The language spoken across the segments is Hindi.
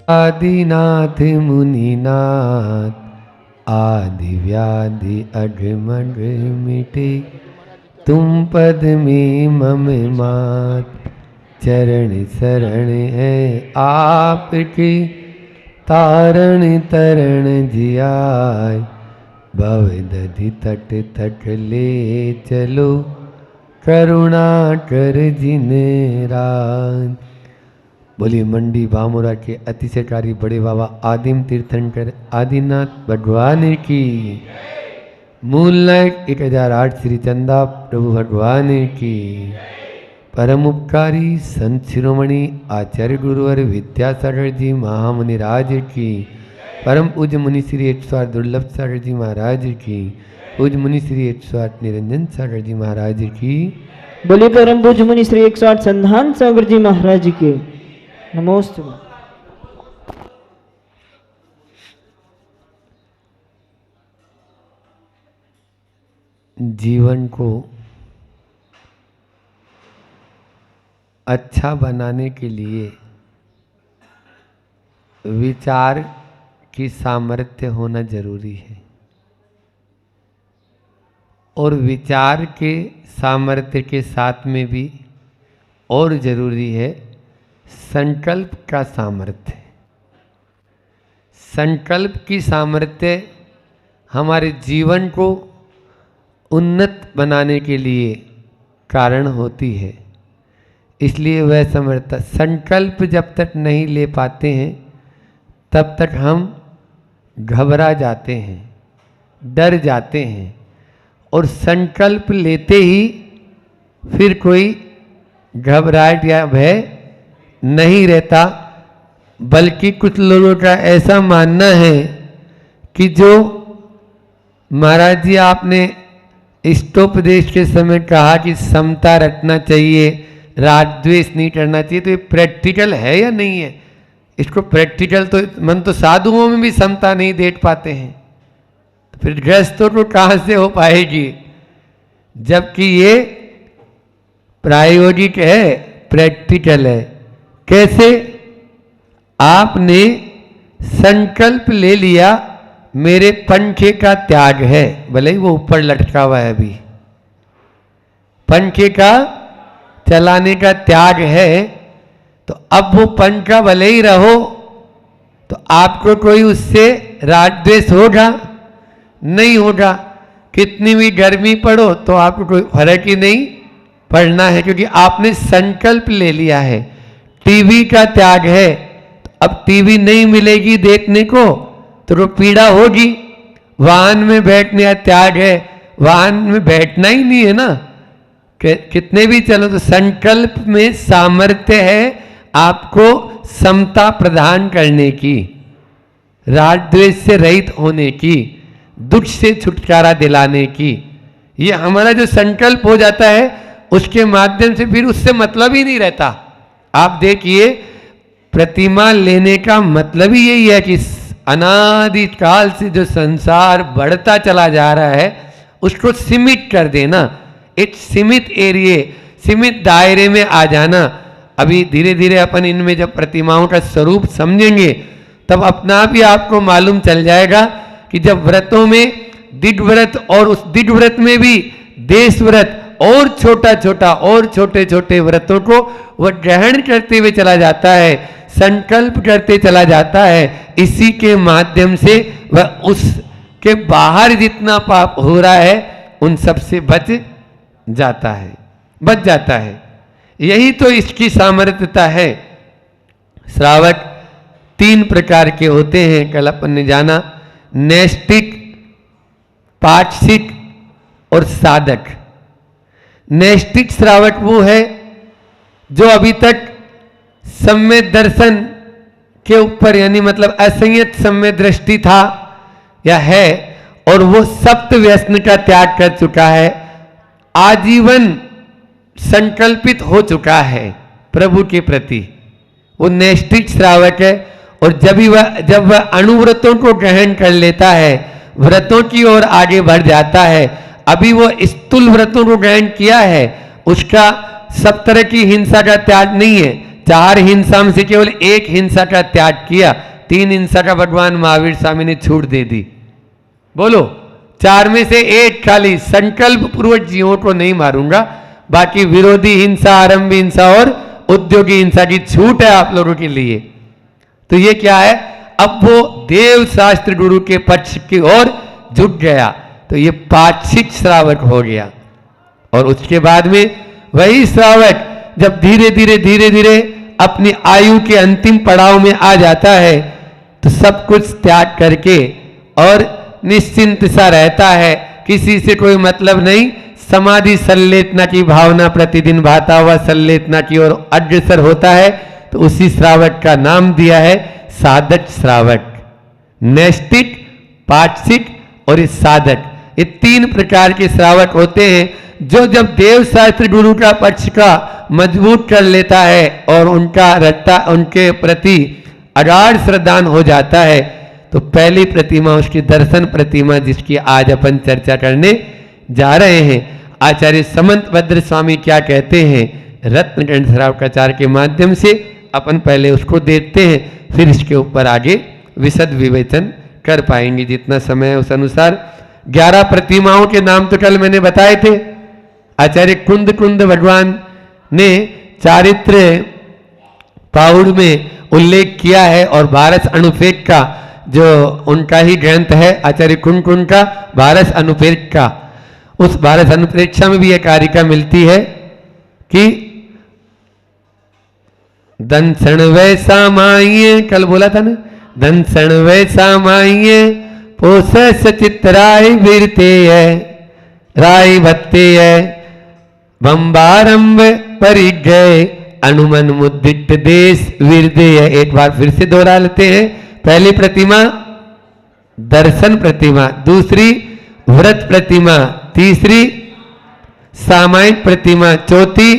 आदिनाथ मुनिनाथ आदि व्याधि अघमघ मिटे, तुम पद में मम मात। चरण शरण है आपके, तारण तरण जियाय। भव दधि तट तट ले चलो, करुणा कर जिन राज। बोलिए मंडी बामुरा के अतिशयकारी बड़े बाबा आदिम तीर्थंकर आदिनाथ भगवान की। मूल नायक 1008 श्री चंदा प्रभु भगवान की। परम उपकारी संत शिरोमणि आचार्य गुरुवर विद्यासागर जी महामुनि राज की। परम पूज्य मुनि श्री 108 दुर्लभ सागर जी महाराज की। पूज्य मुनि श्री 108 निरंजन सागर जी महाराज की। बोलिए परम पूज्य मुनि श्री 108 संधान सागर जी महाराज के। नमोस्तु। जीवन को अच्छा बनाने के लिए विचार की सामर्थ्य होना जरूरी है, और विचार के सामर्थ्य के साथ में भी और जरूरी है संकल्प का सामर्थ्य। संकल्प की सामर्थ्य हमारे जीवन को उन्नत बनाने के लिए कारण होती है। इसलिए वह समर्थ संकल्प जब तक नहीं ले पाते हैं तब तक हम घबरा जाते हैं, डर जाते हैं, और संकल्प लेते ही फिर कोई घबराहट या भय नहीं रहता। बल्कि कुछ लोगों का ऐसा मानना है कि जो महाराज जी आपने इष्टोपदेश के समय कहा कि समता रखना चाहिए, राग द्वेष नहीं करना चाहिए, तो ये प्रैक्टिकल है या नहीं है? इसको प्रैक्टिकल तो मन तो साधुओं में भी समता नहीं देख पाते हैं, तो फिर गृहस्थों को कहाँ से हो पाएगी? जबकि ये प्रायोगिक है, प्रैक्टिकल है। कैसे? आपने संकल्प ले लिया मेरे पंखे का त्याग है, भले ही वो ऊपर लटका हुआ है, अभी पंखे का चलाने का त्याग है, तो अब वो पंखा भले ही रहो, तो आपको कोई उससे राग द्वेष होगा? नहीं होगा। कितनी भी गर्मी पड़ो तो आपको कोई फर्क ही नहीं पड़ना है, क्योंकि आपने संकल्प ले लिया है। टीवी का त्याग है, तो अब टीवी नहीं मिलेगी देखने को तो पीड़ा होगी। वाहन में बैठने का त्याग है, वाहन में बैठना ही नहीं है ना, कितने भी चलो। तो संकल्प में सामर्थ्य है आपको समता प्रदान करने की, राग द्वेष से रहित होने की, दुख से छुटकारा दिलाने की। ये हमारा जो संकल्प हो जाता है उसके माध्यम से फिर उससे मतलब ही नहीं रहता। आप देखिए, प्रतिमा लेने का मतलब ही यही है कि अनादि काल से जो संसार बढ़ता चला जा रहा है उसको सीमित कर देना, एक सीमित एरिया, सीमित दायरे में आ जाना। अभी धीरे धीरे अपन इनमें जब प्रतिमाओं का स्वरूप समझेंगे तब अपना आप ही आपको मालूम चल जाएगा कि जब व्रतों में दिग् व्रत, और उस दिग् व्रत में भी देश व्रत और छोटा छोटा और छोटे छोटे व्रतों को वह ग्रहण करते हुए चला जाता है, संकल्प करते चला जाता है। इसी के माध्यम से वह उसके बाहर जितना पाप हो रहा है उन सब से बच जाता है, बच जाता है। यही तो इसकी सामर्थ्यता है। श्रावक 3 प्रकार के होते हैं, कल अपन ने जाना, नैष्ठिक, पाक्षिक और साधक। नैष्ठिक श्रावक वो है जो अभी तक सम्यक दर्शन के ऊपर, यानी मतलब असंयत सम्यक दृष्टि था या है, और वो सप्त व्यसन का त्याग कर चुका है, आजीवन संकल्पित हो चुका है प्रभु के प्रति, वो नैष्ठिक श्रावक है। और जब वह अणुव्रतों को ग्रहण कर लेता है, व्रतों की ओर आगे बढ़ जाता है, अभी वो स्थूल व्रतों को ग्रहण किया है, उसका सब तरह की हिंसा का त्याग नहीं है, 4 हिंसा में से केवल 1 हिंसा का त्याग किया, 3 हिंसा का भगवान महावीर स्वामी ने छूट दे दी। बोलो, 4 में से 1 खाली संकल्प पूर्वक जीवों को नहीं मारूंगा, बाकी विरोधी हिंसा, आरंभी हिंसा और उद्योगी हिंसा की छूट है आप लोगों के लिए। तो ये क्या है, अब वो देव शास्त्र गुरु के पक्ष की ओर झुक गया, तो ये पाक्षिक श्रावक हो गया। और उसके बाद में वही श्रावक जब धीरे धीरे अपनी आयु के अंतिम पड़ाव में आ जाता है, तो सब कुछ त्याग करके और निश्चिंत सा रहता है, किसी से कोई मतलब नहीं, समाधि संलेतना की भावना प्रतिदिन भाता हुआ संलेतना की ओर अग्रसर होता है। तो उसी श्रावक का नाम दिया है साधक श्रावक। नैष्टिक, पाक्षिक और साधक, ये 3 प्रकार के श्रावक होते हैं, जो जब देव शास्त्र गुरु का पक्ष का मजबूत कर लेता है और उनके प्रति अगाढ़ श्रद्धान हो जाता है, तो पहली प्रतिमा उसकी दर्शन प्रतिमा, जिसकी आज अपन चर्चा करने जा रहे हैं। आचार्य समंत भद्र स्वामी क्या कहते हैं, रत्नकंठ श्रावकाचार्य के माध्यम से अपन पहले उसको देखते हैं, फिर इसके ऊपर आगे विशद विवेचन कर पाएंगे जितना समय है उस अनुसार। 11 प्रतिमाओं के नाम तो कल मैंने बताए थे। आचार्य कुंद भगवान ने चारित्र पाहुड़ में उल्लेख किया है, और भारत अनुपेक का जो उनका ही ग्रंथ है आचार्य कुंद का भारत अनुपेक का, उस भारत अनुप्रेक्षा में भी एक कारिका मिलती है कि दंसण वैसा माइये, कल बोला था ना, दंसण वैसा माइये पोस सचित राय वीरते है, राय भत्ते है बम्बारंभ परिगय अनुमन मुद्दित देश वीरदेय। एक बार फिर से दोहरा लेते हैं। पहली प्रतिमा दर्शन प्रतिमा, दूसरी व्रत प्रतिमा, तीसरी सामायिक प्रतिमा, चौथी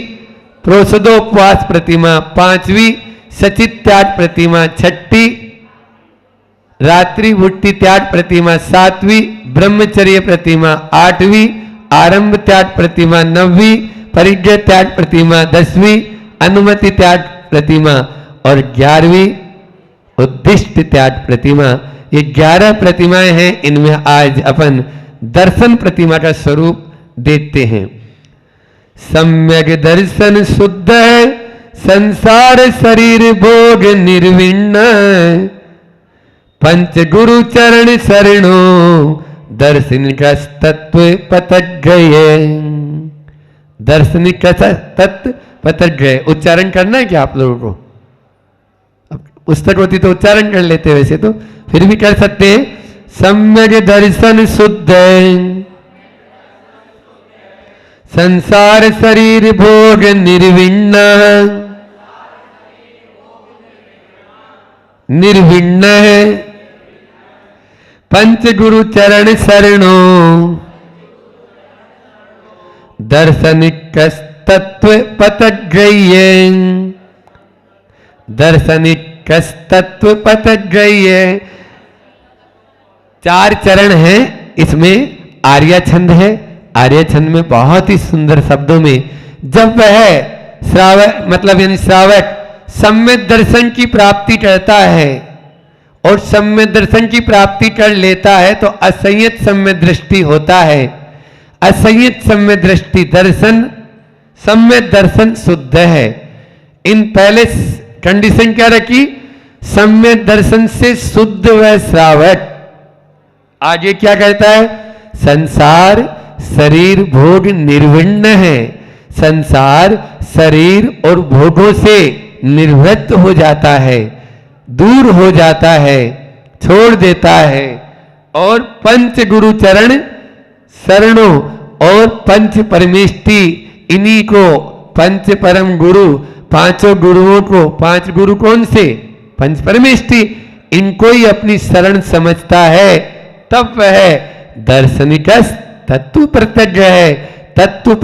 प्रोषदोपवास प्रतिमा, 5वीं सचित त्याग प्रतिमा, 6ठी रात्रि भुट्टी त्याग प्रतिमा, 7वीं ब्रह्मचर्य प्रतिमा, 8वीं आरंभ त्याग प्रतिमा, 9वीं परिग्रह त्याग प्रतिमा, 10वीं अनुमति त्याग प्रतिमा और 11वीं उद्दिष्ट त्याग प्रतिमा। ये 11 प्रतिमाएं हैं। इनमें आज अपन दर्शन प्रतिमा का स्वरूप देखते हैं। सम्यक दर्शन शुद्ध है संसार शरीर भोग निर्विण्ण, पंच गुरु चरण शरणो दर्शन का तत्व पतक गए। दर्शन का तत्व पतक गए, उच्चारण करना है क्या आप लोगों को? पुस्तक होती तो उच्चारण कर लेते, वैसे तो फिर भी कर सकते हैं। सम्यक दर्शन शुद्ध संसार शरीर भोग निर्विण्ण, निर्विण्ण है पंच गुरु चरण शरणो दर्शनिक तत्व पतग्रह्य, दर्शनिक तत्व पतग्रह्य। 4 चरण हैं इसमें। आर्य छंद है, आर्य छंद में बहुत ही सुंदर शब्दों में जब वह श्रावक मतलब यानी श्रावक सम्यक दर्शन की प्राप्ति करता है और सम्यक दर्शन की प्राप्ति कर लेता है तो असंयत सम्यक दृष्टि होता है। असंयत सम्यक दृष्टि दर्शन, सम्यक दर्शन शुद्ध है। इन पहले कंडीशन क्या रखी? सम्यक दर्शन से शुद्ध व श्रावक। आगे क्या कहता है? संसार शरीर भोग निर्विण्ण है। संसार शरीर और भोगों से निर्वृत्त हो जाता है, दूर हो जाता है, छोड़ देता है और पंच गुरु चरण शरणों और पंच परमेष्टि, इन्हीं को पंच परम गुरु, 5 गुरुओं को, 5 गुरु कौन से? पंच परमेष्टि, इनको ही अपनी शरण समझता है, तब वह दार्शनिक तत्व प्रत्यग्र है। तत्व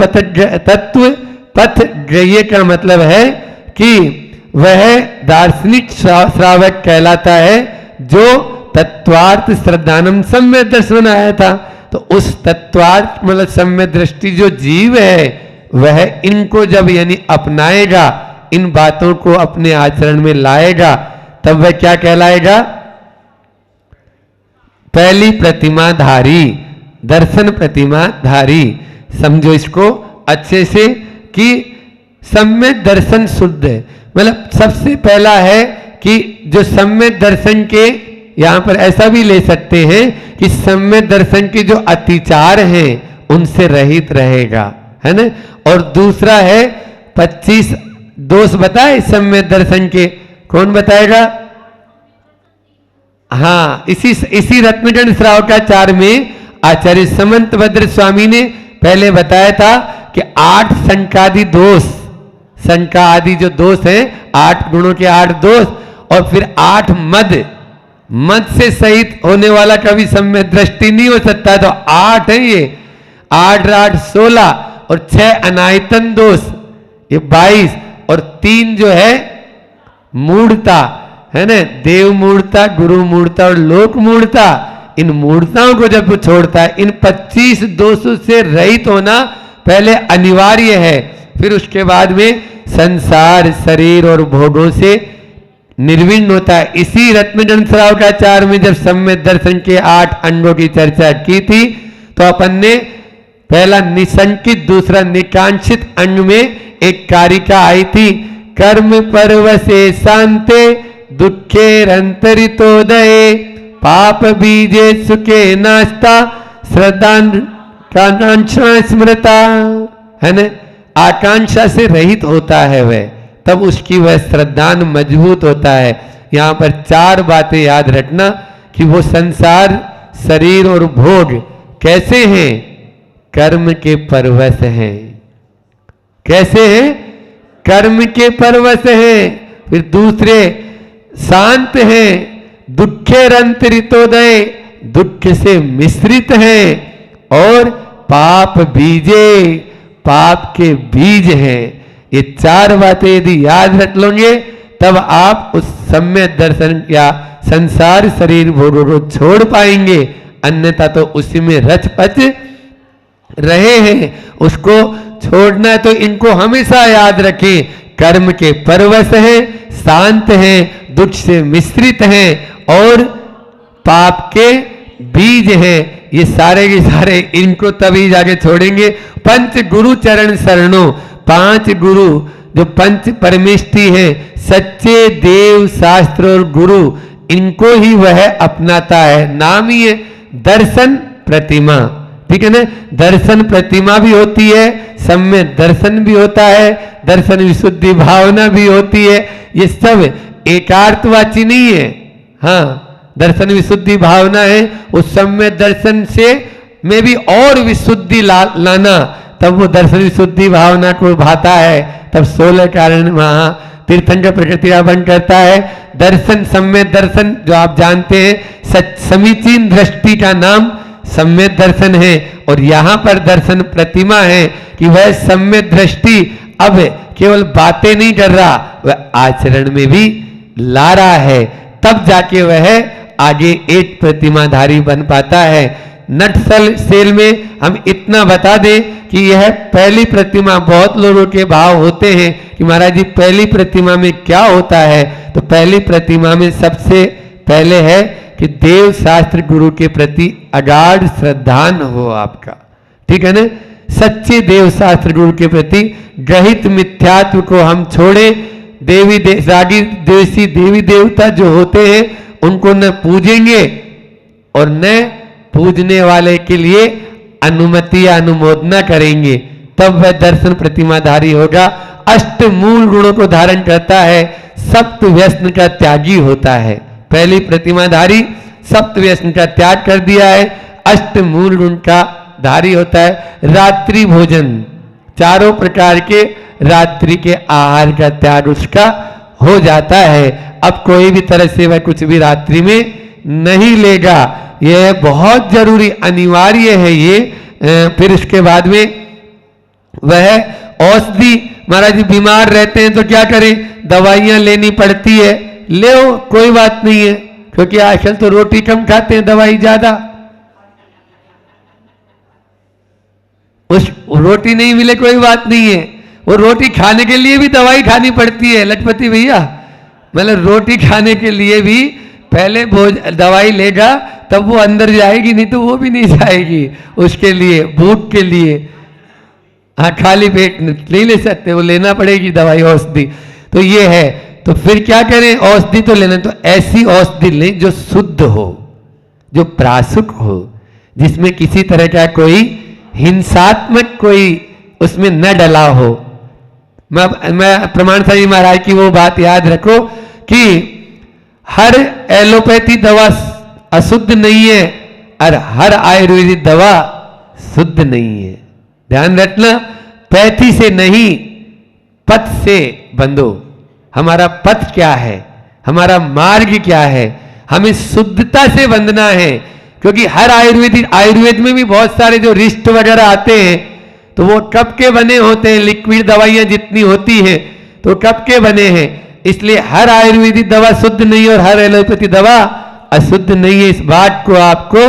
पथ ग्रह्य का मतलब है कि वह दार्शनिक श्रावक कहलाता है जो तत्वार्थ श्रद्धानम सम्यक दर्शन आया था। तो उस तत्वार्थ मतलब सम्यक दृष्टि जो जीव है वह इनको जब यानी अपनाएगा, इन बातों को अपने आचरण में लाएगा, तब वह क्या कहलाएगा? पहली प्रतिमाधारी, दर्शन प्रतिमाधारी। समझो इसको अच्छे से कि सम्यक दर्शन शुद्ध है। मतलब सबसे पहला है कि जो सम्यक दर्शन के, यहां पर ऐसा भी ले सकते हैं कि सम्यक दर्शन के जो अतिचार हैं उनसे रहित रहेगा, है ना। और दूसरा है 25 दोष बताए सम्यक दर्शन के, कौन बताएगा? हाँ, इसी रत्नगण श्रावकाचार्य में आचार्य समंतभद्र स्वामी ने पहले बताया था कि 8 शंकादि दोष, शंका आदि जो दोष हैं, 8 गुणों के 8 दोष, और फिर 8 मद से सहित होने वाला कभी सम्यक दृष्टि नहीं हो सकता। तो 8 है ये, 8 8 16, और 6 अनायतन दोष, ये 22, और 3 जो है मूढ़ता, है ना, देव मूढ़ता, गुरु मूढ़ता और लोक मूढ़ता। इन मूढ़ताओं को जब वो छोड़ता है, इन 25 दोषों से रहित होना पहले अनिवार्य है। फिर उसके बाद में संसार, शरीर और भोगों से निर्विण्ण होता है। इसी रत्नगण श्रावकाचार्य में जब सम्यक दर्शन के 8 अंगों की चर्चा की थी, तो अपन ने पहला निसंकित, दूसरा निकांक्षित अंग में एक कारिका आई थी, कर्म परवसे शांते दुखे रंतरितोदये पाप बीजे सुखे नास्ता श्रद्धाकांक्षा स्मृता, है ना। आकांक्षा से रहित होता है वह, तब उसकी वह श्रद्धान मजबूत होता है। यहां पर 4 बातें याद रखना कि वो संसार, शरीर और भोग कैसे हैं? कर्म के परवश हैं। कैसे हैं? कर्म के परवश हैं। फिर दूसरे शांत हैं, दुखे रंतरितोदय, दुख से मिश्रित हैं, और पाप बीजे, पाप के बीज हैं। ये 4 बातें यदि याद रख लोगे, तब आप उस सम्यक दर्शन या संसार शरीर भोगों को छोड़ पाएंगे। अन्यथा तो उसी में रच पच रहे हैं, उसको छोड़ना है। तो इनको हमेशा याद रखें, कर्म के परवश हैं, शांत हैं, दुख से मिश्रित हैं, और पाप के बीज हैं। ये सारे के सारे इनको तभी जाके छोड़ेंगे। पंच गुरु चरण शरणों, 5 गुरु जो पंच परमेष्टि हैं, सच्चे देव, शास्त्र और गुरु, इनको ही वह अपनाता है। नाम ही है दर्शन प्रतिमा, ठीक है ना। दर्शन प्रतिमा भी होती है, सम्यक दर्शन भी होता है, दर्शन विशुद्धि भावना भी होती है। ये सब एकार्थवाची नहीं है। हाँ, दर्शन विशुद्धि भावना है, उस सम्यक दर्शन से में भी और विशुद्धि लाना, तब वो दर्शन विशुद्धि भावना को भाता है। तब 16 कारण वहां तीर्थंकर प्रकृतियापन करता है। दर्शन, सम्यक दर्शन जो आप जानते हैं, समीचीन दृष्टि का नाम सम्यक दर्शन है। और यहां पर दर्शन प्रतिमा है कि वह सम्यक दृष्टि अब केवल बातें नहीं कर रहा, वह आचरण में भी ला रहा है। तब जाके वह आगे एक प्रतिमाधारी बन पाता है। नटसल सेल में हम इतना बता दें कि यह पहली प्रतिमा, बहुत लोगों के भाव होते हैं कि महाराज जी पहली प्रतिमा में क्या होता है। तो पहली प्रतिमा में सबसे पहले है कि देव शास्त्र गुरु के प्रति अगाध श्रद्धान हो आपका, ठीक है ना। सच्चे देव शास्त्र गुरु के प्रति ग्रहित मिथ्यात्व को हम छोड़े। रागी देशी देवी देवता जो होते हैं उनको न पूजेंगे और न पूजने वाले के लिए अनुमति या अनुमोदना करेंगे, तब वह दर्शन प्रतिमाधारी होगा। अष्ट मूल गुणों को धारण करता है, सप्त व्यसन का त्यागी होता है। पहली प्रतिमाधारी सप्त व्यसन का त्याग कर दिया है, अष्ट मूल गुण का धारी होता है। रात्रि भोजन, 4 प्रकार के रात्रि के आहार का त्याग उसका हो जाता है। अब कोई भी तरह से वह कुछ भी रात्रि में नहीं लेगा, यह बहुत जरूरी अनिवार्य है ये। फिर उसके बाद में वह औषधि, महाराज जी बीमार रहते हैं तो क्या करें, दवाइयां लेनी पड़ती है, ले कोई बात नहीं है, क्योंकि आजकल तो रोटी कम खाते हैं, दवाई ज्यादा। उस रोटी नहीं मिले कोई बात नहीं है, वो रोटी खाने के लिए भी दवाई खानी पड़ती है लखपति भैया। मतलब रोटी खाने के लिए भी पहले दवाई लेगा तब वो अंदर जाएगी, नहीं तो वो भी नहीं जाएगी। उसके लिए भूख के लिए हाँ खाली पेट नहीं ले सकते, वो लेना पड़ेगी दवाई औषधि। तो ये है, तो फिर क्या करें, औषधि तो लेना, तो ऐसी औषधि लें जो शुद्ध हो, जो प्रासुक हो, जिसमें किसी तरह का कोई हिंसात्मक कोई उसमें न डला हो। मैं प्रमाण साई महाराज की वो बात याद रखो कि हर एलोपैथी दवा अशुद्ध नहीं है और हर आयुर्वेदिक दवा शुद्ध नहीं है। ध्यान रखना, पैथी से नहीं पथ से बंधो। हमारा पथ क्या है, हमारा मार्ग क्या है, हमें शुद्धता से बंधना है। क्योंकि हर आयुर्वेद में भी बहुत सारे जो रिस्ट वगैरह आते हैं तो वो कब के बने होते हैं, लिक्विड दवाइयां जितनी होती हैं तो कब के बने हैं। इसलिए हर आयुर्वेदिक दवा शुद्ध नहीं और हर एलोपैथी दवा अशुद्ध नहीं है। इस बात को आपको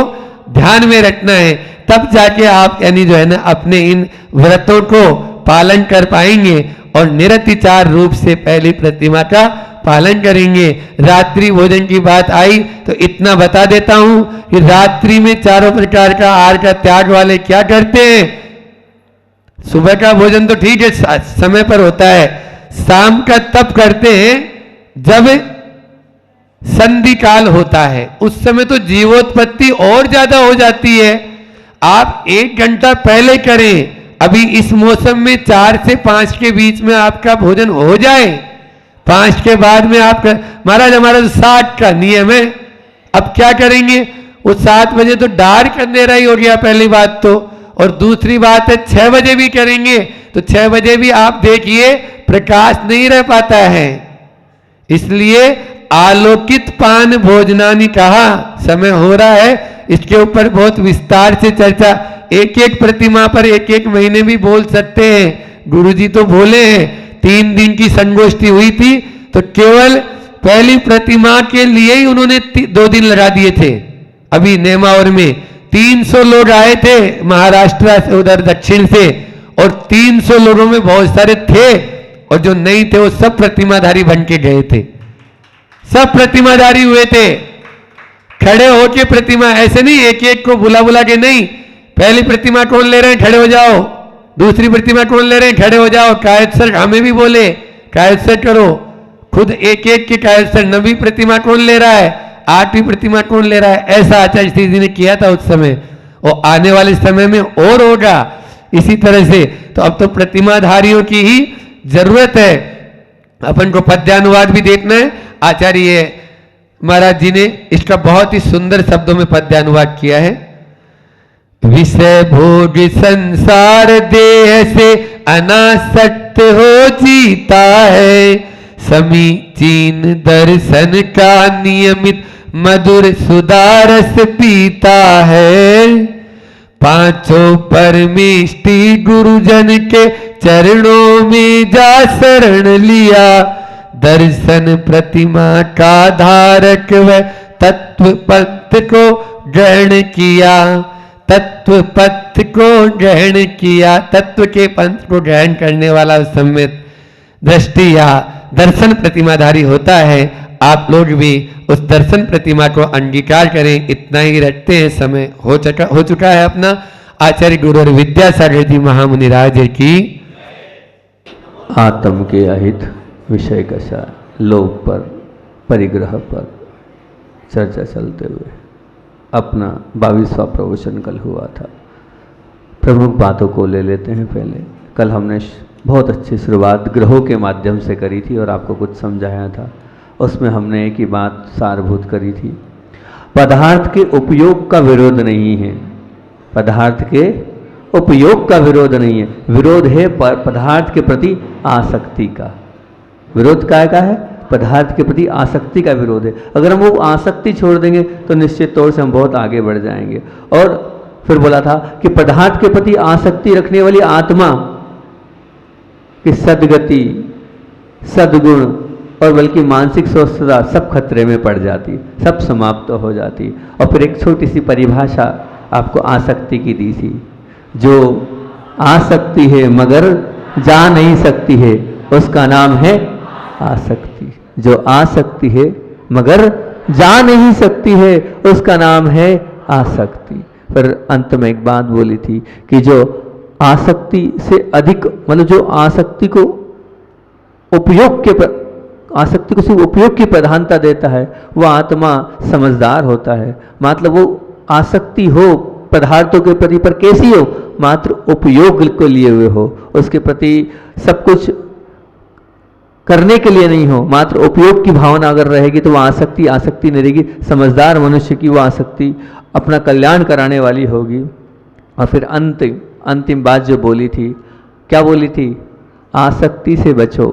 ध्यान में रखना है, तब जाके आप यानी जो है ना अपने इन व्रतों को पालन कर पाएंगे और निरतिचार रूप से पहली प्रतिमा का पालन करेंगे। रात्रि भोजन की बात आई तो इतना बता देता हूं कि रात्रि में चारों प्रकार का आहार का त्याग वाले क्या करते हैं। सुबह का भोजन तो ठीक है समय पर होता है, शाम का तब करते हैं जब संधि काल होता है। उस समय तो जीवोत्पत्ति और ज्यादा हो जाती है। आप 1 घंटा पहले करें, अभी इस मौसम में 4 से 5 के बीच में आपका भोजन हो जाए, 5 के बाद में आप महाराज हमारा 7 का नियम है। अब क्या करेंगे, वो 7 बजे तो डार्क अंधेरा ही हो गया पहली बात तो, और दूसरी बात है 6 बजे भी करेंगे तो 6 बजे भी आप देखिए प्रकाश नहीं रह पाता है। इसलिए आलोकित पान भोजनानि कहा, समय हो रहा है, इसके ऊपर बहुत विस्तार से चर्चा, एक एक प्रतिमा पर एक एक महीने भी बोल सकते हैं। गुरुजी तो बोले हैं, 3 दिन की संगोष्ठी हुई थी तो केवल पहली प्रतिमा के लिए ही उन्होंने 2 दिन लगा दिए थे। अभी नेमावर में 300 लोग आए थे महाराष्ट्र से, उधर दक्षिण से, और 300 लोगों में बहुत सारे थे और जो नहीं थे वो सब प्रतिमाधारी बन के गए थे, सब प्रतिमाधारी हुए थे। खड़े होके प्रतिमा, ऐसे नहीं एक एक को बुला बुला के नहीं, पहली प्रतिमा कौन ले रहे हैं खड़े हो जाओ, दूसरी प्रतिमा कौन ले रहे हैं खड़े हो जाओ। कायद सर हमें भी बोले कायद सर करो, खुद एक एक के कायद सर, 9वीं प्रतिमा कौन ले रहा है, 8वीं प्रतिमा कौन ले रहा है, ऐसा आचार्य श्री जी ने किया था उस समय, और आने वाले समय में और होगा इसी तरह से। तो अब तो प्रतिमाधारियों की ही जरूरत है। अपन को पद्यानुवाद भी देखना है, आचार्य महाराज जी ने इसका बहुत ही सुंदर शब्दों में पद्यानुवाद किया है। विषय भोग संसार देह से अनासक्त हो जीता है, समीचीन दर्शन का नियमित मधुर सुधारस पीता है। 5 परमेष्टि गुरुजन के चरणों में जा शरण लिया, दर्शन प्रतिमा का धारक व तत्व पथ को ग्रहण किया, तत्व पथ को ग्रहण किया, तत्व के पंथ को ग्रहण करने वाला उस समय दृष्टि या दर्शन प्रतिमाधारी होता है। आप लोग भी उस दर्शन प्रतिमा को अंगीकार करें। इतना ही रखते हैं, समय हो चुका है अपना। आचार्य गुरु और विद्यासागर जी महामुनि राज की। आत्म के अहित विषय का सार, लोभ पर, परिग्रह पर चर्चा चलते हुए अपना 22वां प्रवचन कल हुआ था। प्रमुख बातों को ले लेते हैं। पहले कल हमने बहुत अच्छी शुरुआत ग्रहों के माध्यम से करी थी और आपको कुछ समझाया था। उसमें हमने एक ही बात सारभूत करी थी, पदार्थ के उपयोग का विरोध नहीं है, पदार्थ के उपयोग का विरोध नहीं है, विरोध है पदार्थ के प्रति आसक्ति का। विरोध काय का है? पदार्थ के प्रति आसक्ति का विरोध है। अगर हम वो आसक्ति छोड़ देंगे तो निश्चित तौर से हम बहुत आगे बढ़ जाएंगे। और फिर बोला था कि पदार्थ के प्रति आसक्ति रखने वाली आत्मा की सद्गति, सद्गुण और बल्कि मानसिक स्वस्थता सब खतरे में पड़ जाती, सब समाप्त हो जाती। और फिर एक छोटी सी परिभाषा आपको आसक्ति की दी थी, जो आसक्ति है मगर जा नहीं सकती है, उसका नाम है आसक्ति। जो आ सकती है मगर जा नहीं सकती है, उसका नाम है आसक्ति। फिर अंत में एक बात बोली थी कि जो आसक्ति से अधिक, मतलब जो आसक्ति को आसक्ति को सिर्फ उपयोग की प्रधानता देता है, वह आत्मा समझदार होता है। मतलब वो आसक्ति हो पदार्थों के प्रति, पर कैसी हो, मात्र उपयोग को लिए हुए हो, उसके प्रति सब कुछ करने के लिए नहीं हो, मात्र उपयोग की भावना अगर रहेगी तो वह आसक्ति नहीं रहेगी। समझदार मनुष्य की वह आसक्ति अपना कल्याण कराने वाली होगी। और फिर अंतिम बात जो बोली थी, क्या बोली थी? आसक्ति से बचो,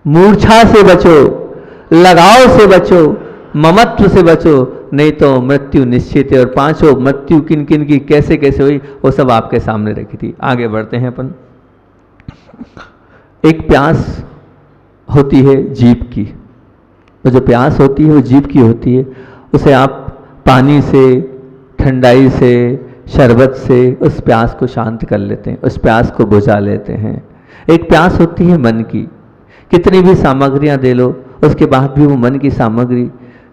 मूर्छा से बचो, लगाव से बचो, ममत्व से बचो, नहीं तो मृत्यु निश्चित है। और पांचों मृत्यु किन किन की कैसे कैसे हुई वो सब आपके सामने रखी थी। आगे बढ़ते हैं अपन। एक प्यास होती है जीभ की, वो जो प्यास होती है वो जीभ की होती है। उसे आप पानी से, ठंडाई से, शरबत से उस प्यास को शांत कर लेते हैं, उस प्यास को बुझा लेते हैं। एक प्यास होती है मन की, कितनी भी सामग्रियां दे लो उसके बाद भी वो मन की सामग्री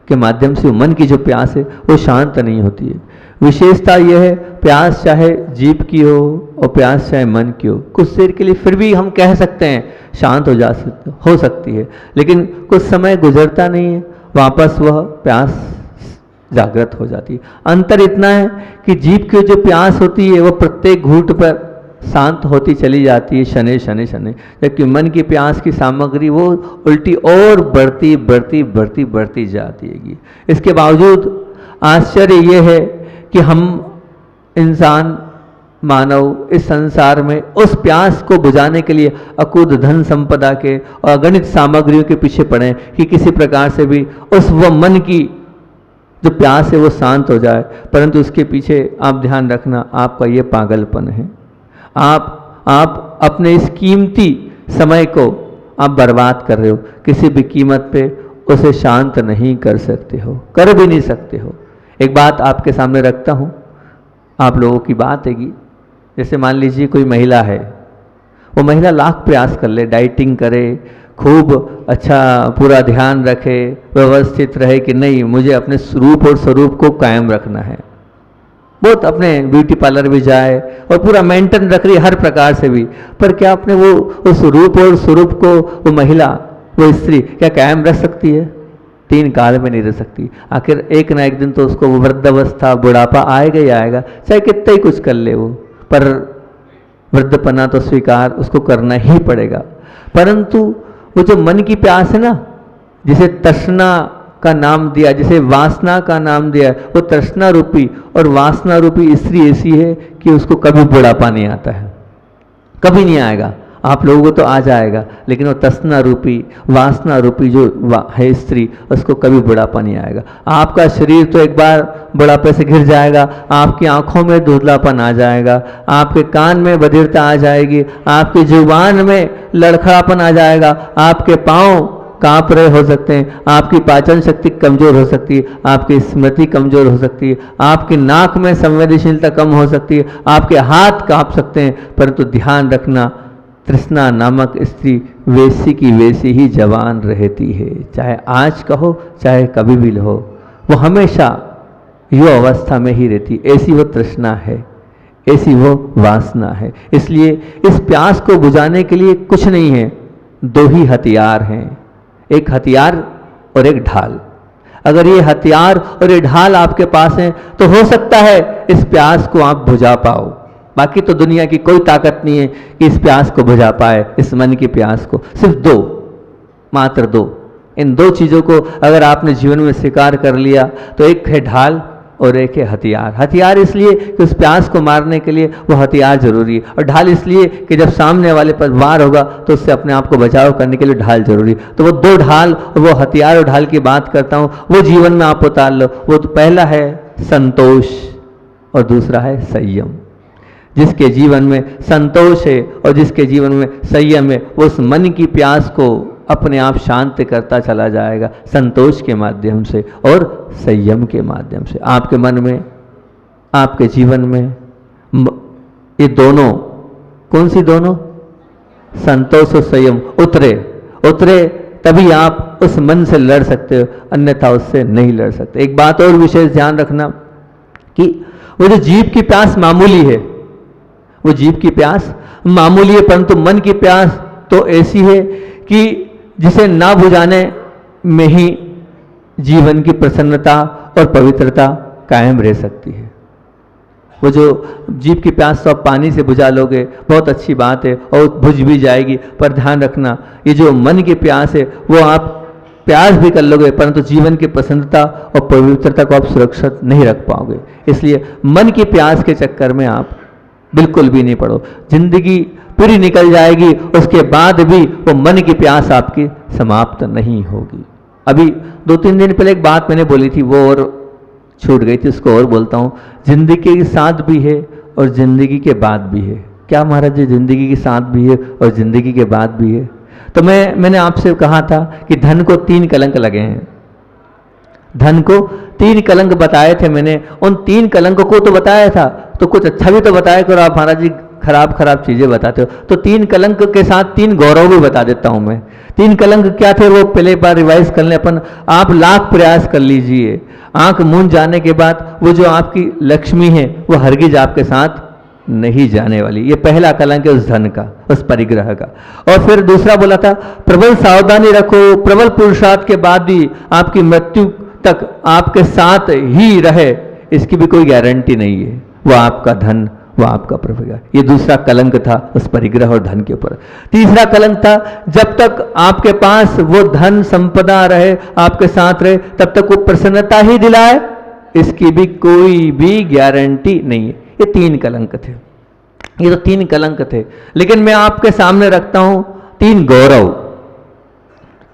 के माध्यम से वो मन की जो प्यास है वो शांत नहीं होती है। विशेषता यह है, प्यास चाहे जीभ की हो और प्यास चाहे मन की हो, कुछ देर के लिए फिर भी हम कह सकते हैं शांत हो सकती है, लेकिन कुछ समय गुजरता नहीं है, वापस वह प्यास जागृत हो जाती है। अंतर इतना है कि जीभ की जो प्यास होती है वो प्रत्येक घूंट पर शांत होती चली जाती है, शने शने शने, जबकि मन की प्यास की सामग्री वो उल्टी और बढ़ती जाती है। इसके बावजूद आश्चर्य ये है कि हम इंसान मानव इस संसार में उस प्यास को बुझाने के लिए अकूत धन संपदा के और अगणित सामग्रियों के पीछे पड़े कि किसी प्रकार से भी उस वो मन की जो प्यास है वो शांत हो जाए, परंतु उसके पीछे आप ध्यान रखना आपका ये पागलपन है। आप अपने इस कीमती समय को आप बर्बाद कर रहे हो, किसी भी कीमत पे उसे शांत नहीं कर सकते हो, कर भी नहीं सकते हो। एक बात आपके सामने रखता हूँ, आप लोगों की बात हैगी, जैसे मान लीजिए कोई महिला है, वो महिला लाख प्रयास कर ले, डाइटिंग करे, खूब अच्छा पूरा ध्यान रखे, व्यवस्थित रहे कि नहीं मुझे अपने रूप और स्वरूप को कायम रखना है, बहुत अपने ब्यूटी पार्लर भी जाए और पूरा मेंटेन रख रही है हर प्रकार से भी, पर क्या अपने वो उस रूप और स्वरूप को वो महिला, वो स्त्री क्या कायम रख सकती है? 3 काल में नहीं रह सकती। आखिर एक ना एक दिन तो उसको वृद्धावस्था, बुढ़ापा आएगा ही आएगा, चाहे कितना ही कुछ कर ले वो, पर वृद्धपना तो स्वीकार उसको करना ही पड़ेगा। परंतु वो जो मन की प्यास है ना, जिसे तृष्णा का नाम दिया, जिसे वासना का नाम दिया, वो तृष्णा रूपी और वासना रूपी स्त्री ऐसी है कि उसको कभी बुढ़ापा नहीं आता है, कभी नहीं आएगा। आप लोगों को तो आ जाएगा, लेकिन वो तृष्णा रूपी, वासना रूपी जो है स्त्री, उसको कभी बुढ़ापा नहीं आएगा। आपका शरीर तो एक बार बुढ़ापे से घिर जाएगा, आपकी आंखों में धुंधलापन आ जाएगा, आपके कान में बधिरता आ जाएगी, आपकी जुबान में लड़खड़ापन आ जाएगा, आपके पाँव कांप रहे हो सकते हैं, आपकी पाचन शक्ति कमजोर हो सकती है, आपकी स्मृति कमजोर हो सकती है, आपकी नाक में संवेदनशीलता कम हो सकती है, आपके हाथ कांप सकते हैं। परंतु ध्यान रखना, तृष्णा नामक स्त्री वैसी की वैसी ही जवान रहती है, चाहे आज कहो चाहे कभी भी हो, वो हमेशा युवा अवस्था में ही रहती। ऐसी वो तृष्णा है, ऐसी वो वासना है। इसलिए इस प्यास को बुझाने के लिए कुछ नहीं है, 2 ही हथियार हैं, एक हथियार और एक ढाल। अगर ये हथियार और ये ढाल आपके पास है तो हो सकता है इस प्यास को आप बुझा पाओ, बाकी तो दुनिया की कोई ताकत नहीं है कि इस प्यास को बुझा पाए, इस मन की प्यास को। सिर्फ 2, मात्र 2, इन 2 चीज़ों को अगर आपने जीवन में स्वीकार कर लिया तो एक है ढाल और एक है हथियार। हथियार इसलिए कि उस प्यास को मारने के लिए वो हथियार जरूरी है, और ढाल इसलिए कि जब सामने वाले पर वार होगा तो उससे अपने आप को बचाव करने के लिए ढाल जरूरी। तो वो 2 ढाल और वो हथियार और ढाल की बात करता हूँ, वो जीवन में आप उतार लो। वो तो पहला है संतोष और दूसरा है संयम। जिसके जीवन में संतोष है और जिसके जीवन में संयम है, वो उस मन की प्यास को अपने आप शांत करता चला जाएगा, संतोष के माध्यम से और संयम के माध्यम से। आपके मन में, आपके जीवन में ये दोनों, कौन सी दोनों? संतोष और संयम उतरे तभी आप उस मन से लड़ सकते हो, अन्यथा उससे नहीं लड़ सकते। एक बात और विशेष ध्यान रखना कि वो जो जीव की प्यास मामूली है, वो जीव की प्यास मामूली है, परंतु मन की प्यास तो ऐसी है कि जिसे ना बुझाने में ही जीवन की प्रसन्नता और पवित्रता कायम रह सकती है। वो जो जीव की प्यास तो आप पानी से बुझा लोगे, बहुत अच्छी बात है, और बुझ भी जाएगी, पर ध्यान रखना ये जो मन की प्यास है वो आप प्यास भी कर लोगे, परंतु जीवन की प्रसन्नता और पवित्रता को आप सुरक्षित नहीं रख पाओगे। इसलिए मन की प्यास के चक्कर में आप बिल्कुल भी नहीं पड़ो। जिंदगी पूरी निकल जाएगी, उसके बाद भी वो मन की प्यास आपकी समाप्त नहीं होगी। अभी 2-3 दिन पहले एक बात मैंने बोली थी, वो और छूट गई थी, उसको और बोलता हूँ। जिंदगी के साथ भी है और जिंदगी के बाद भी है। क्या महाराज जी, जिंदगी के साथ भी है और जिंदगी के बाद भी है? तो मैंने आपसे कहा था कि धन को 3 कलंक लगे हैं। धन को 3 कलंक बताए थे मैंने, उन 3 कलंकों को तो बताया था, तो कुछ अच्छा भी तो बताया करो आप महाराज जी, खराब चीजें बताते हो। तो 3 कलंक के साथ 3 गौरव भी बता देता हूं मैं। 3 कलंक क्या थे वो पहले एक बार रिवाइज कर ले अपन। आप लाख प्रयास कर लीजिए, आंख मूंद जाने के बाद वो जो आपकी लक्ष्मी है वो हरगिज आपके साथ नहीं जाने वाली। ये पहला कलंक है उस धन का, उस परिग्रह का। और फिर दूसरा बोला था, प्रबल सावधानी रखो, प्रबल पुरुषार्थ के बाद भी आपकी मृत्यु तक आपके साथ ही रहे, इसकी भी कोई गारंटी नहीं है। वो आपका धन, वो आपका परिग्रह। ये दूसरा कलंक था उस परिग्रह और धन के ऊपर। तीसरा कलंक था, जब तक आपके पास वो धन संपदा रहे, आपके साथ रहे, तब तक वो प्रसन्नता ही दिलाए, इसकी भी कोई भी गारंटी नहीं है। ये 3 कलंक थे, ये तो 3 कलंक थे। लेकिन मैं आपके सामने रखता हूं 3 गौरव,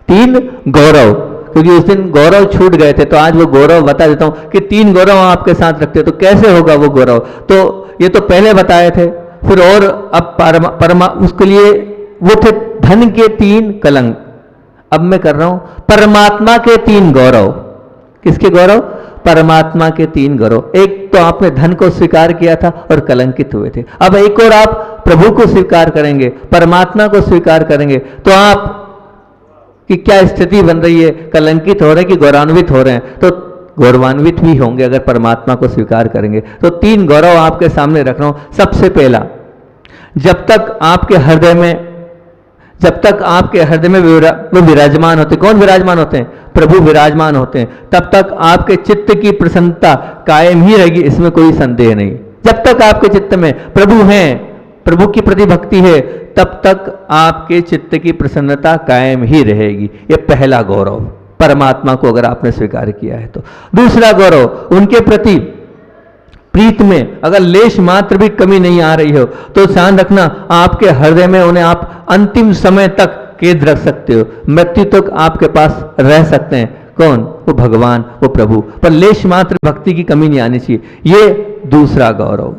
3 गौरव, क्योंकि उस दिन गौरव छूट गए थे, तो आज वो गौरव बता देता हूं कि 3 गौरव आपके साथ रखते तो कैसे होगा वो गौरव। तो ये तो पहले बताए थे, फिर और अब परमा उसके लिए वो थे धन के 3 कलंक। अब मैं कर रहा हूं परमात्मा के 3 गौरव। किसके गौरव? परमात्मा के 3 गौरव। एक तो आपने धन को स्वीकार किया था और कलंकित हुए थे, अब एक और आप प्रभु को स्वीकार करेंगे, परमात्मा को स्वीकार करेंगे, तो आप की क्या स्थिति बन रही है? कलंकित हो रहे हैं कि गौरवान्वित हो रहे हैं? तो गौरवान्वित भी होंगे अगर परमात्मा को स्वीकार करेंगे। तो 3 गौरव आपके सामने रख रहा हूं। सबसे पहला, जब तक आपके हृदय में वो विराजमान होते। कौन विराजमान होते हैं? प्रभु विराजमान होते हैं। तब तक आपके चित्त की प्रसन्नता कायम ही रहेगी, इसमें कोई संदेह नहीं। जब तक आपके चित्त में प्रभु हैं, प्रभु की प्रति भक्ति है, तब तक आपके चित्त की प्रसन्नता कायम ही रहेगी। यह पहला गौरव, परमात्मा को अगर आपने स्वीकार किया है तो। दूसरा गौरव, उनके प्रति प्रीत में अगर लेश मात्र भी कमी नहीं आ रही हो, तो ध्यान रखना आपके हृदय में उन्हें आप अंतिम समय तक कैद रख सकते हो, मृत्यु तक आपके पास रह सकते हैं। कौन? वो भगवान, वो प्रभु, पर लेश मात्र भक्ति की कमी नहीं आनी चाहिए। ये दूसरा गौरव।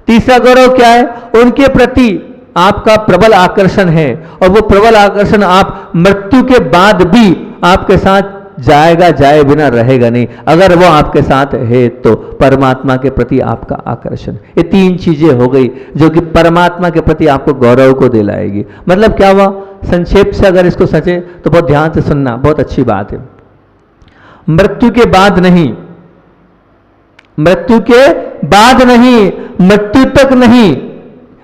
तीसरा गौरव क्या है? उनके प्रति आपका प्रबल आकर्षण है, और वो प्रबल आकर्षण आप मृत्यु के बाद भी आपके साथ जाएगा, जाए बिना रहेगा नहीं। अगर वो आपके साथ है तो परमात्मा के प्रति आपका आकर्षण। ये 3 चीजें हो गई जो कि परमात्मा के प्रति आपको गौरव को दिलाएगी। मतलब क्या हुआ? संक्षेप से अगर इसको सचे तो बहुत ध्यान से सुनना, बहुत अच्छी बात है। मृत्यु के बाद नहीं, मृत्यु के बाद नहीं, मृत्यु तक नहीं,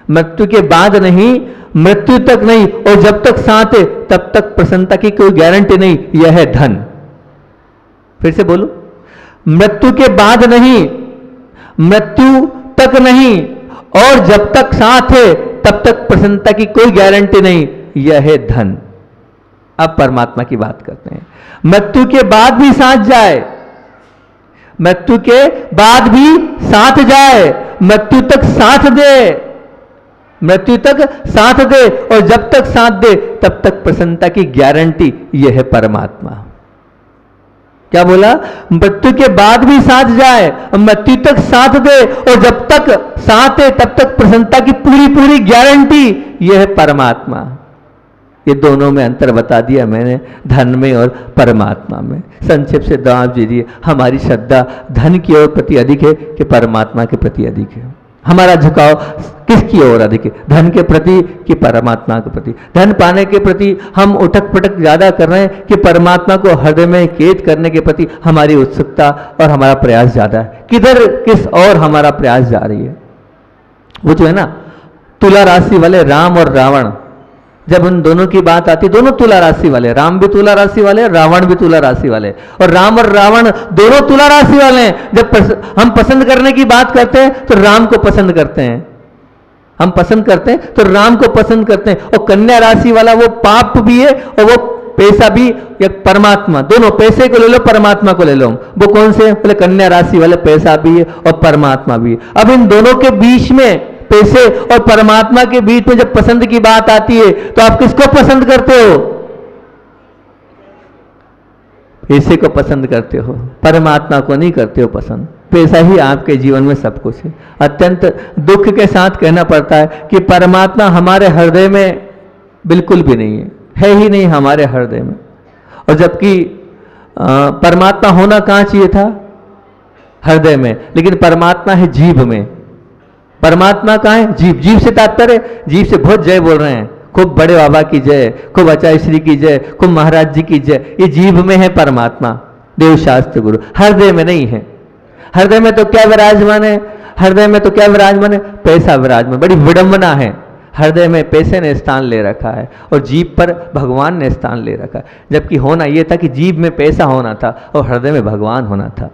मृत्यु के बाद नहीं, मृत्यु तक नहीं, और जब तक साथ है तब तक प्रसन्नता की कोई गारंटी नहीं। यह है धन। फिर से बोलो, मृत्यु के बाद नहीं, मृत्यु तक नहीं, और जब तक साथ है तब तक प्रसन्नता की कोई गारंटी नहीं। यह है धन। अब परमात्मा की बात करते हैं। मृत्यु के बाद भी साथ जाए, मृत्यु के बाद भी साथ जाए, मृत्यु तक साथ दे, मृत्यु तक साथ दे, और जब तक साथ दे तब तक प्रसन्नता की गारंटी। यह है परमात्मा। क्या बोला? मृत्यु के बाद भी साथ जाए, मृत्यु तक साथ दे, और जब तक साथ है तब तक प्रसन्नता की पूरी पूरी गारंटी। यह है परमात्मा। ये दोनों में अंतर बता दिया मैंने, धन में और परमात्मा में। संक्षेप से जवाब दीजिए, हमारी श्रद्धा धन की ओर प्रति अधिक है कि परमात्मा के प्रति अधिक है? हमारा झुकाव किसकी ओर अधिक है? धन के प्रति कि परमात्मा के प्रति? धन पाने के प्रति हम उठक पटक ज्यादा कर रहे हैं कि परमात्मा को हृदय में कैद करने के प्रति हमारी उत्सुकता और हमारा प्रयास ज्यादा है? किधर किस और हमारा प्रयास जा रही है? वो जो है ना तुला राशि वाले राम और रावण, जब उन दोनों की बात आती, दोनों तुला राशि वाले, राम भी तुला राशि वाले, रावण भी तुला राशि वाले, और राम और रावण दोनों तुला राशि वाले हैं। जब हम पसंद करने की बात करते हैं तो राम को पसंद करते हैं, हम पसंद करते हैं तो राम को पसंद करते हैं। और कन्या राशि वाला वो पाप भी है और वो पैसा भी, या परमात्मा, दोनों, पैसे को ले लो परमात्मा को ले लो। वो कौन से? बोले कन्या राशि वाले पैसा भी है और परमात्मा भी है। अब इन दोनों के बीच में, पैसे और परमात्मा के बीच में जब पसंद की बात आती है तो आप किसको पसंद करते हो? पैसे को पसंद करते हो, परमात्मा को नहीं करते हो पसंद। पैसा ही आपके जीवन में सब कुछ है। अत्यंत दुख के साथ कहना पड़ता है कि परमात्मा हमारे हृदय में बिल्कुल भी नहीं है ही नहीं हमारे हृदय में। और जबकि परमात्मा होना कहाँ चाहिए था? हृदय में, लेकिन परमात्मा है जीभ में। परमात्मा कहाँ है? जीभ। जीभ से तात्पर्य, जीभ से बहुत जय बोल रहे हैं, खूब बड़े बाबा की जय, खूब आचार्य श्री की जय, खूब महाराज जी की जय, ये जीभ में है परमात्मा, देव शास्त्र गुरु। हृदय में नहीं है। हृदय में तो क्या विराजमान है? हृदय में तो क्या विराजमान है? पैसा विराजमान। बड़ी विडंबना है, हृदय में पैसे ने स्थान ले रखा है और जीभ पर भगवान ने स्थान ले रखा है। जबकि होना यह था कि जीभ में पैसा होना था और हृदय में भगवान होना था,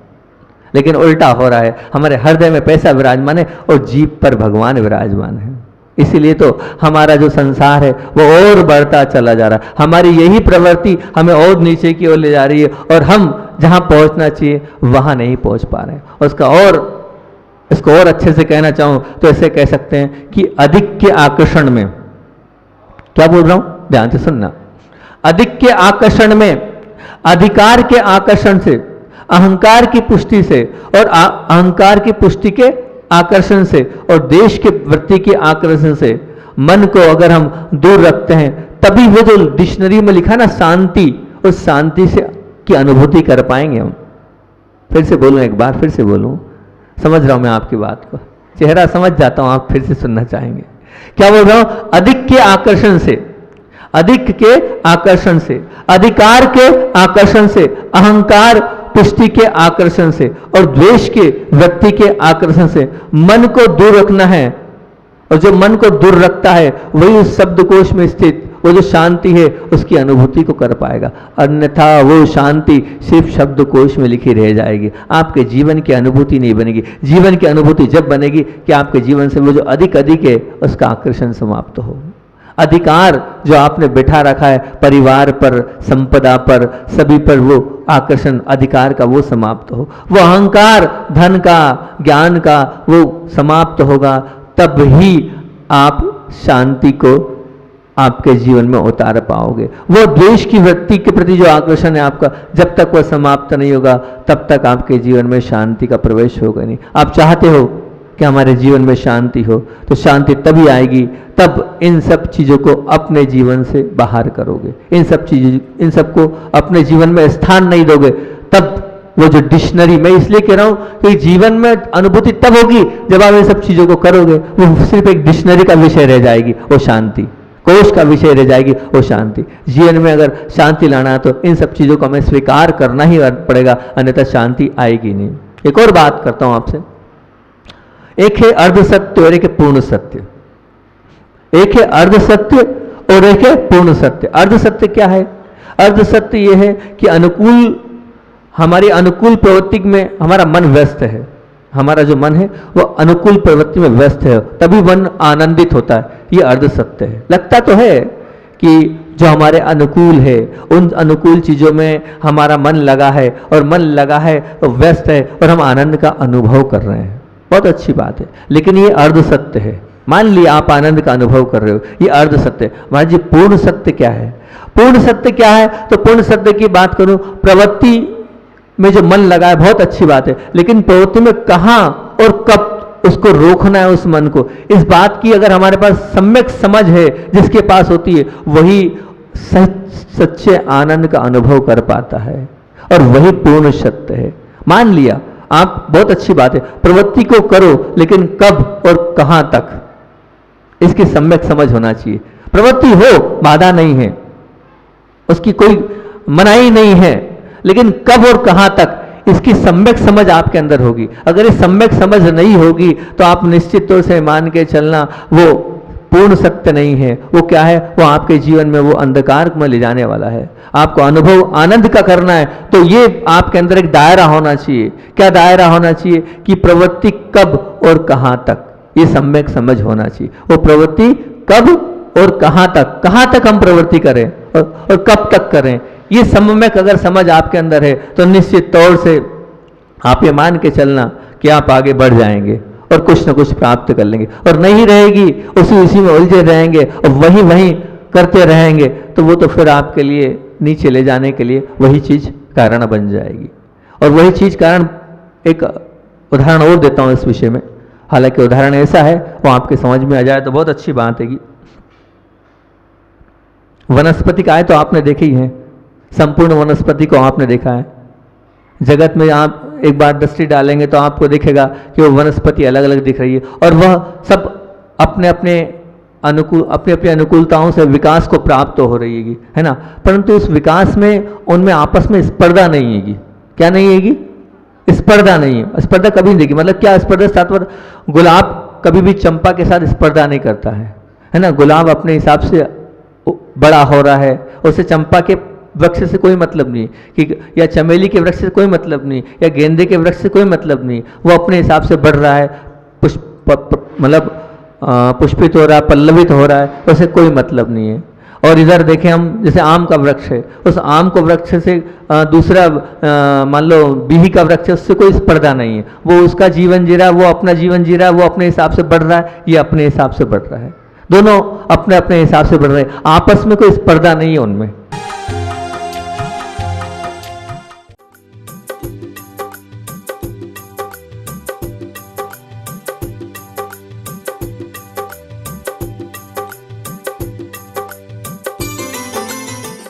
लेकिन उल्टा हो रहा है। हमारे हृदय में पैसा विराजमान है और जीभ पर भगवान विराजमान है। इसीलिए तो हमारा जो संसार है वो और बढ़ता चला जा रहा है। हमारी यही प्रवृत्ति हमें और नीचे की ओर ले जा रही है और हम जहां पहुंचना चाहिए वहां नहीं पहुंच पा रहे हैं। इसको और अच्छे से कहना चाहूं तो ऐसे कह सकते हैं कि अधिक के आकर्षण में, क्या बोल रहा हूं, ध्यान से सुनना, अधिक के आकर्षण में, अधिकार के आकर्षण से, अहंकार की पुष्टि से और अहंकार की पुष्टि के आकर्षण से और देश के वृत्ति के आकर्षण से मन को अगर हम दूर रखते हैं, तभी वो जो डिक्शनरी में लिखा ना शांति, उस शांति से की अनुभूति कर पाएंगे हम। फिर से बोलूं, एक बार फिर से बोलूं, समझ रहा हूं मैं आपकी बात को, चेहरा समझ जाता हूं, आप फिर से सुनना चाहेंगे। क्या बोल रहा हूं? अधिक के आकर्षण से, अधिक के आकर्षण से, अधिकार के आकर्षण से, अहंकार पुष्टि के आकर्षण से और द्वेष के व्यक्ति के आकर्षण से मन को दूर रखना है। और जो मन को दूर रखता है वही उस शब्दकोश में स्थित वो जो शांति है उसकी अनुभूति को कर पाएगा, अन्यथा वो शांति सिर्फ शब्दकोश में लिखी रह जाएगी, आपके जीवन की अनुभूति नहीं बनेगी। जीवन की अनुभूति जब बनेगी कि आपके जीवन से वो जो अधिक है उसका आकर्षण समाप्त हो। अधिकार जो आपने बिठा रखा है परिवार पर, संपदा पर, सभी पर, वो आकर्षण अधिकार का वो समाप्त हो। वो अहंकार धन का, ज्ञान का वो समाप्त होगा, तब ही आप शांति को आपके जीवन में उतार पाओगे। वो द्वेष की वृत्ति के प्रति जो आकर्षण है आपका, जब तक वह समाप्त नहीं होगा तब तक आपके जीवन में शांति का प्रवेश होगा नहीं। आप चाहते हो कि हमारे जीवन में शांति हो, तो शांति तभी आएगी तब इन सब चीज़ों को अपने जीवन से बाहर करोगे, इन सब को अपने जीवन में स्थान नहीं दोगे, तब वो जो डिक्शनरी, मैं इसलिए कह रहा हूं कि जीवन में अनुभूति तब होगी जब आप इन सब चीज़ों को करोगे। वो सिर्फ एक डिक्शनरी का विषय रह जाएगी, वो शांति, कोश का विषय रह जाएगी वो शांति। जीवन में अगर शांति लाना है तो इन सब चीज़ों को हमें स्वीकार करना ही पड़ेगा, अन्यथा शांति आएगी नहीं। एक और बात करता हूं आपसे, एक है अर्ध सत्य और एक है पूर्ण सत्य। एक है अर्ध सत्य और एक है पूर्ण सत्य। अर्ध सत्य क्या है? अर्ध सत्य यह है कि हमारी अनुकूल प्रवृत्ति में हमारा मन व्यस्त है, हमारा जो मन है वो अनुकूल प्रवृत्ति में व्यस्त है, तभी मन आनंदित होता है, ये अर्ध सत्य है। लगता तो है कि जो हमारे अनुकूल है उन अनुकूल चीज़ों में हमारा मन लगा है और मन लगा है तो व्यस्त है और हम आनंद का अनुभव कर रहे हैं, बहुत अच्छी बात है, लेकिन ये अर्ध सत्य है। मान लिया आप आनंद का अनुभव कर रहे हो, ये अर्ध सत्य है। महाराज जी पूर्ण सत्य क्या है? पूर्ण सत्य क्या है? तो पूर्ण सत्य की बात करूं, प्रवृत्ति में जो मन लगा है बहुत अच्छी बात है, लेकिन प्रवृत्ति में कहां और कब उसको रोकना है, उस मन को, इस बात की अगर हमारे पास सम्यक समझ है, जिसके पास होती है वही सच्चे आनंद का अनुभव कर पाता है और वही पूर्ण सत्य है। मान लिया आप बहुत अच्छी बात है, प्रवृत्ति को करो, लेकिन कब और कहां तक, इसकी सम्यक समझ होना चाहिए। प्रवृत्ति हो, बाधा नहीं है, उसकी कोई मनाही नहीं है, लेकिन कब और कहां तक, इसकी सम्यक समझ आपके अंदर होगी। अगर ये सम्यक समझ नहीं होगी तो आप निश्चित तौर से मान के चलना वो पूर्ण सत्य नहीं है। वो क्या है, वो आपके जीवन में वो अंधकार में ले जाने वाला है। आपको अनुभव आनंद का करना है तो ये आपके अंदर एक दायरा होना चाहिए। क्या दायरा होना चाहिए कि प्रवृत्ति कब और कहां तक, ये सम्यक समझ होना चाहिए। वो प्रवृत्ति कब और कहां तक हम प्रवृत्ति करें और कब तक करें, ये सम्यक अगर समझ आपके अंदर है तो निश्चित तौर से आप ये मान के चलना कि आप आगे बढ़ जाएंगे और कुछ न कुछ प्राप्त कर लेंगे। और नहीं रहेगी, उसी में उलझे रहेंगे और वही करते रहेंगे तो वो तो फिर आपके लिए नीचे ले जाने के लिए वही चीज कारण बन जाएगी। और वही चीज कारण, एक उदाहरण और देता हूं इस विषय में, हालांकि उदाहरण ऐसा है वो आपके समझ में आ जाए तो बहुत अच्छी बात है। कि वनस्पति का है तो आपने देखी ही है, संपूर्ण वनस्पति को आपने देखा है। जगत में आप एक बार दृष्टि डालेंगे तो आपको दिखेगा कि वो वनस्पति अलग अलग दिख रही है और वह सब अपने अपने अनुकूलताओं से विकास को प्राप्त हो रही है ना। परंतु उस विकास में उनमें आपस में स्पर्धा नहीं हैगी। क्या नहीं हैगी? स्पर्धा नहीं है। स्पर्धा कभी नहीं देगी। मतलब क्या स्पर्धा? तात्पर्य गुलाब कभी भी चंपा के साथ स्पर्धा नहीं करता है ना। गुलाब अपने हिसाब से बड़ा हो रहा है, उसे चंपा के वृक्ष से कोई मतलब नहीं कि, या चमेली के वृक्ष से कोई मतलब नहीं, या गेंदे के वृक्ष से कोई मतलब नहीं। वो अपने हिसाब से बढ़ रहा है, मतलब पुष्पित हो रहा है, पल्लवित हो रहा है, उसे कोई मतलब नहीं है। और इधर देखें हम, जैसे आम का वृक्ष है, उस आम को वृक्ष से दूसरा मान लो बिही का वृक्ष है, उससे कोई स्पर्धा नहीं है। वो उसका जीवन जी रहा है, वो अपना जीवन जी रहा है, वो अपने हिसाब से बढ़ रहा है, ये अपने हिसाब से बढ़ रहा है। दोनों अपने अपने हिसाब से बढ़ रहे हैं, आपस में कोई स्पर्धा नहीं है उनमें।